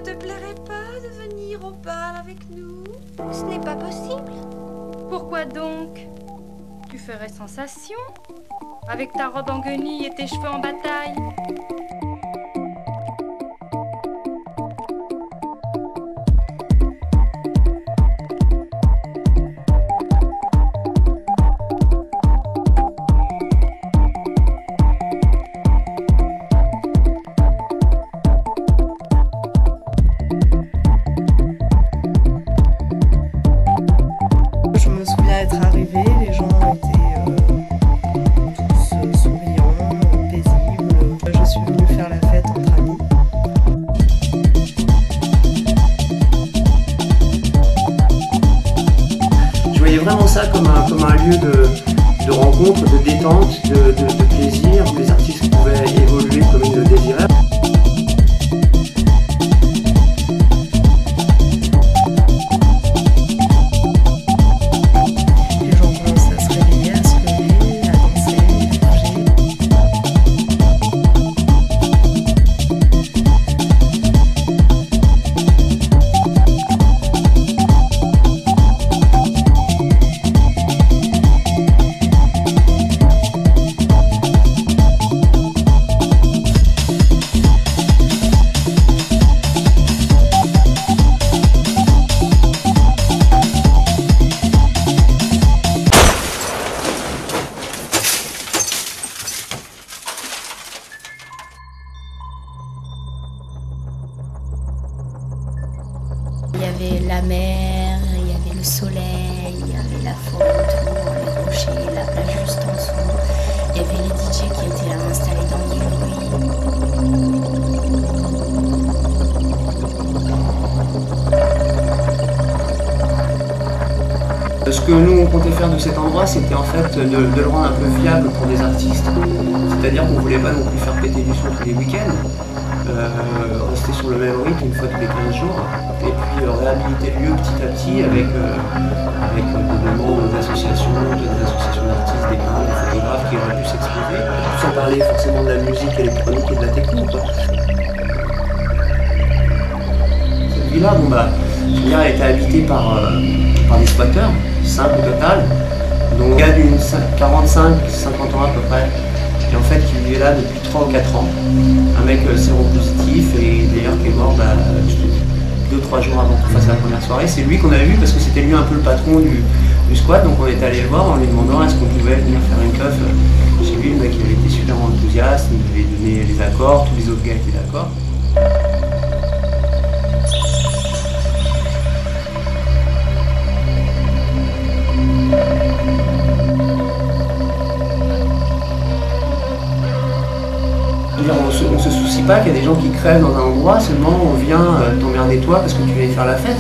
te plairait pas de venir au bal avec nous? Ce n'est pas possible. Pourquoi donc? Tu ferais sensation avec ta robe en guenille et tes cheveux en bataille. Je me souviens être arrivée, les gens étaient tous souriants, paisibles. Je suis venue faire la fête entre amis. Je voyais vraiment ça comme un lieu de rencontre, de détente, de plaisir, où les artistes pouvaient évoluer comme ils le désiraient. Les gens commencent à se réveiller, à se lever, à danser, à bouger. Il y avait la mer, il y avait le soleil, il y avait la forêt autour, les rochers, la plage juste en dessous. Il y avait les DJ qui étaient là installés dans le bruit. Ce que nous on comptait faire de cet endroit, c'était en fait de le rendre un peu viable pour des artistes. C'est-à-dire qu'on ne voulait pas non plus faire péter du son tous les week-ends, rester sur le même rythme une fois tous les 15 jours, et puis réhabiliter le lieu petit à petit avec des membres d'associations, d'artistes, des peintres, des photographes qui auraient pu s'exprimer, sans parler forcément de la musique électronique et de la technique, quoi. Cette villa, cette villa a été habitée par des squatteurs, 5 au total, donc il y a d'une 45-50 ans à peu près, et en fait qui vivait là depuis 3 ou 4 ans, un mec séropositif et d'ailleurs qui est mort 2-3 jours avant qu'on fasse la première soirée. C'est lui qu'on a vu parce que c'était lui un peu le patron du squat, donc on est allé le voir en lui demandant est-ce qu'on pouvait venir faire une keuf chez lui. Le mec il avait été super enthousiaste, il nous avait donné les accords, tous les autres gars étaient d'accord. On se soucie pas qu'il y a des gens qui crèvent dans un endroit, seulement on vient t'emmerder toi parce que tu viens y faire la fête.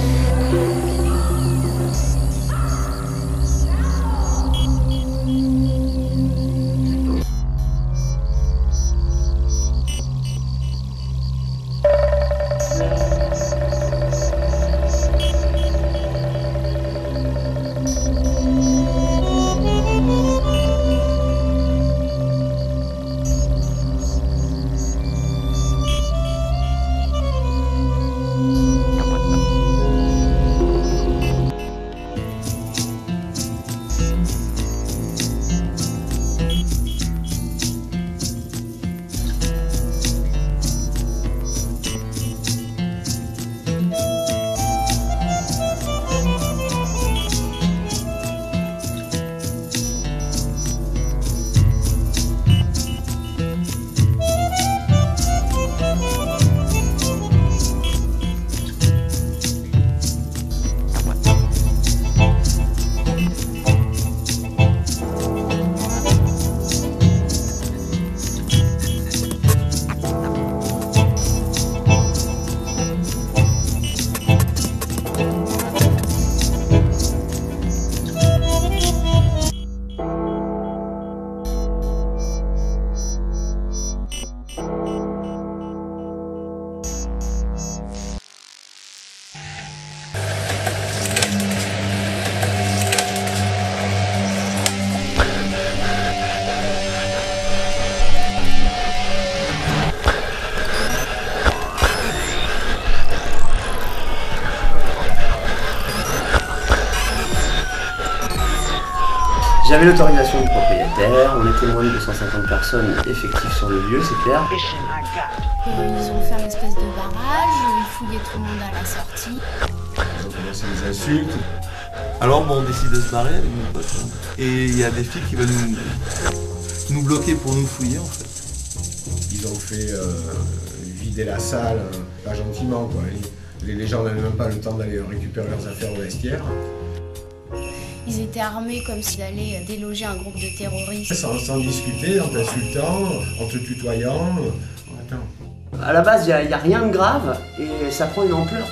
J'avais l'autorisation du propriétaire, on était moins de 250 personnes effectives sur le lieu, c'est clair. Ils ont fait un espèce de barrage, ils fouillaient tout le monde à la sortie. Ils ont commencé les insultes. Alors bon, on décide de se barrer avec mes potes. Et il y a des filles qui veulent nous bloquer pour nous fouiller en fait. Ils ont fait vider la salle, pas gentiment quoi. Les gens n'avaient même pas le temps d'aller récupérer leurs affaires au vestiaire. Ils étaient armés comme s'ils allaient déloger un groupe de terroristes. Sans discuter, en t'insultant, en te tutoyant. Attends. À la base, il n'y a rien de grave et ça prend une ampleur.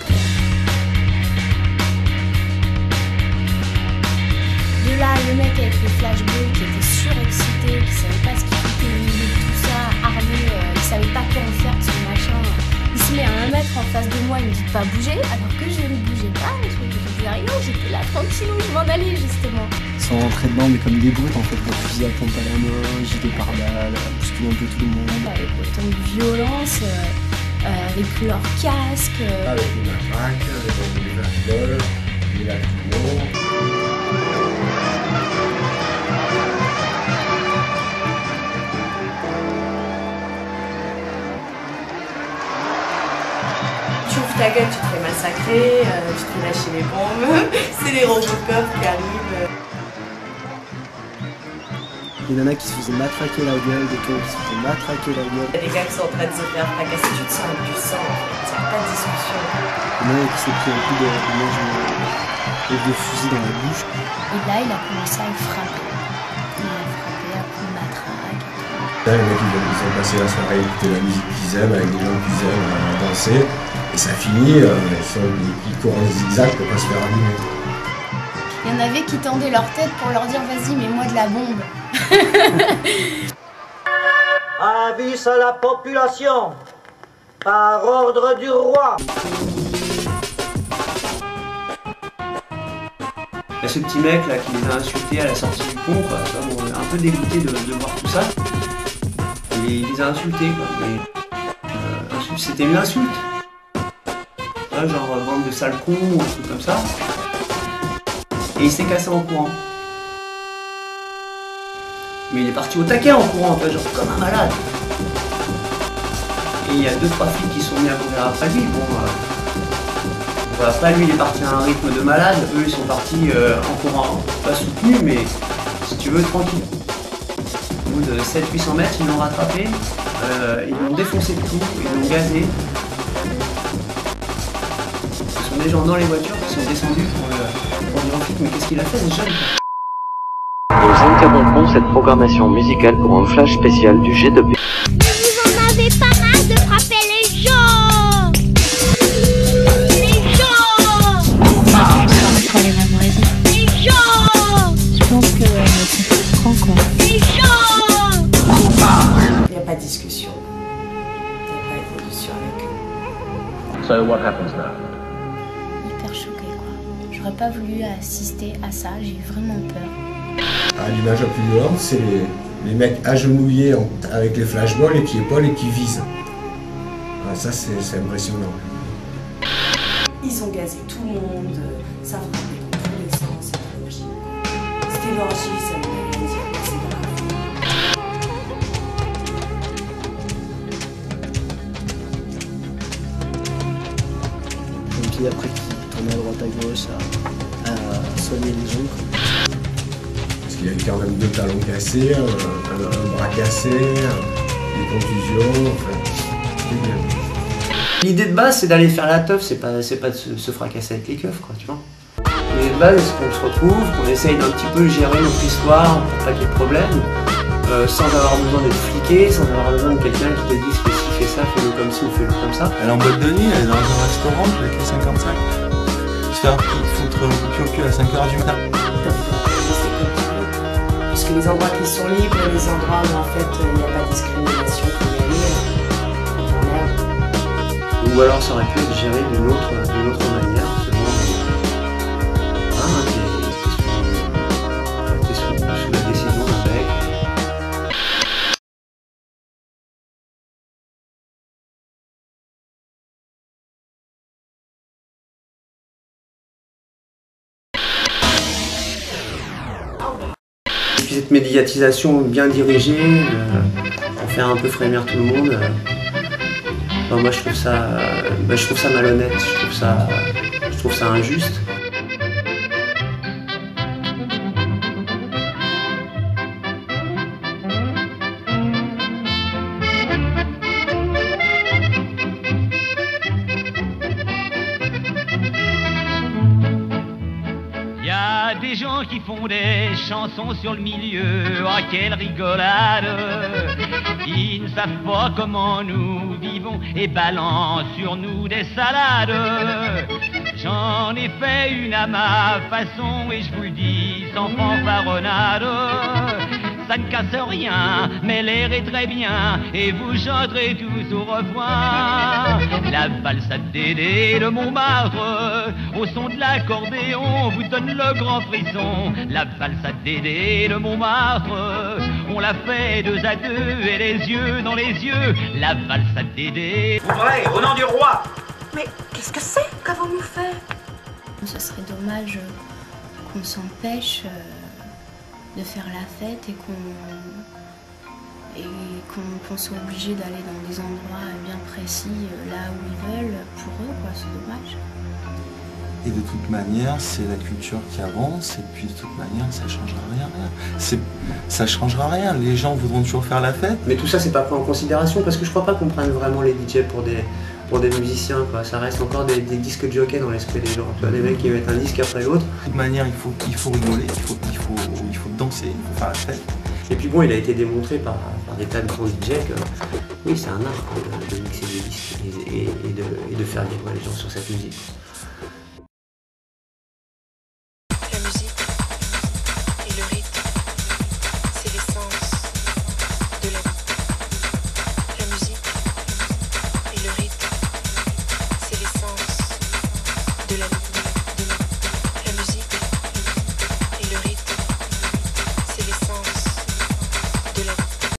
De là, le mec avec le flashball qui était surexcité, qui savait pas ce qu'il foutait au milieu de tout ça, armé, il savait pas quoi en faire de son machin. Il se met à 1 mètre en face de moi, il me dit de pas bouger, alors que je ne bougeais pas, je faisais rien, j'étais là tranquille, je m'en allais justement. Ils sont rentrés dedans mais comme des brutes en fait, le fusil à pompe à la main, gilet pare-balles, bousculer un peu tout le monde. Avec autant de violence, avec leur casque. Avec une matraque, avec des flashballs, des lacrymos. Tu ouvres ta gueule, tu te fais massacrer, tu te fais lâcher les bombes, c'est les Robocop qui arrivent. Il y en a qui se faisaient matraquer la gueule, des gens qui se faisaient matraquer la gueule. Il y a des gars qui sont en train de se faire fracasser, tu te sens avec du sang en fait, il n'y a pas de discussion. Il y en a qui s'est pris un coup de fusil dans la bouche. Et là, il a commencé à le frapper. Il a frappé à coups de matraque. Là, les mecs ils sont passés la soirée à écouter la musique qu'ils aiment, avec des gens qu'ils aiment, à danser. Et ça finit, ils courent en zigzag pour pas se faire allumer. Il y en avait qui tendaient leur tête pour leur dire vas-y, mets-moi de la bombe. Avis à la population, par ordre du roi. Il y a ce petit mec là qui les a insultés à la sortie du pont, quoi. Bon, un peu dégoûté de voir tout ça. Et il les a insultés quoi. Mais c'était une insulte. Là, genre bande de sales cons ou un truc comme ça. Et il s'est cassé en courant. Mais il est parti au taquet en courant, enfin, genre comme un malade. Et il y a 2-3 filles qui sont venues à courir après lui. Bon, après lui il est parti à un rythme de malade, eux ils sont partis en courant, pas soutenu mais si tu veux tranquille. Au bout de 700-800 mètres ils l'ont rattrapé, ils l'ont défoncé de tout, ils l'ont gazé. Ce sont des gens dans les voitures qui sont descendus pour dire en fait mais qu'est-ce qu'il a fait ce jeune? Nous interrompons cette programmation musicale pour un flash spécial du G2B. Vous en avez pas marre de frapper les gens? Les gens! Pour les mêmes raisons. Les gens! Je pense que c'est frustrant quoi. Les gens! Il n'y a pas de discussion. Il n'y a pas d'évolution avec eux. So what happens now? Hyper choquée quoi. J'aurais pas voulu assister à ça, j'ai eu vraiment peur. L'image la plus violente, c'est les mecs agenouillés avec les flashballs et qui épaulent et qui visent. Ah, ça, c'est impressionnant. Ils ont gazé tout le monde, ça frappait dans tous les sens, c'était l'orgie. C'était l'orgie, ça voulait rien dire, c'est grave. Et puis après qui tournait à droite à gauche à soigner les gens. Quoi. Parce qu'il y a eu quand même 2 talons cassés, un bras cassé, des contusions, enfin, c'est bien. L'idée de base c'est d'aller faire la teuf, c'est pas de se fracasser avec les keufs quoi, tu vois. L'idée de base c'est qu'on se retrouve, qu'on essaye d'un petit peu gérer notre histoire pour pas qu'il y ait de problème, sans avoir besoin d'être fliqué, sans avoir besoin de quelqu'un qui te dise fais ci, fais ça, fais-le comme ci ou fais-le comme ça. Elle est en boîte de nuit, elle est dans un restaurant, avec les 55. Se faire foutre au cul à 5h du matin. Parce que les endroits qui sont libres et les endroits où en fait il n'y a pas de discrimination pour y aller, Ou alors ça aurait pu être géré d'une autre manière, selon t'es sous la décision d'un mec. cette médiatisation bien dirigée, pour faire un peu frémir tout le monde, moi je trouve ça malhonnête, je trouve ça injuste. Des gens qui font des chansons sur le milieu, ah quelle rigolade. Ils ne savent pas comment nous vivons et balancent sur nous des salades. J'en ai fait une à ma façon et je vous le dis sans fanfaronnade. Ça ne casse rien, mais l'air est très bien et vous chanterez tous au refrain. La valse à Dédé de Montmartre, au son de l'accordéon, vous donne le grand frisson. La valse à Dédé de Montmartre, on l'a fait 2 à 2 et les yeux dans les yeux. La valse à Dédé. Ouvrez, au nom du roi! Mais qu'est-ce que c'est qu'avons-nous fait? Ce serait dommage qu'on s'empêche de faire la fête et qu'on soit obligé d'aller dans des endroits bien précis, là où ils veulent, pour eux, quoi, c'est dommage. Et de toute manière, c'est la culture qui avance, et puis de toute manière, ça changera rien. Ça changera rien, les gens voudront toujours faire la fête. Mais tout ça, c'est pas pris en considération, parce que je crois pas qu'on prenne vraiment les DJ pour des musiciens, quoi. Ça reste encore des disques de jockey dans l'esprit des gens. Tu vois, des mecs qui mettent un disque après l'autre. De toute manière, il faut rigoler, il faut danser, il faut faire la fête. Et puis bon, il a été démontré par des tas de grands DJ que oui, c'est un art de mixer des disques et de faire vivre les gens sur cette musique.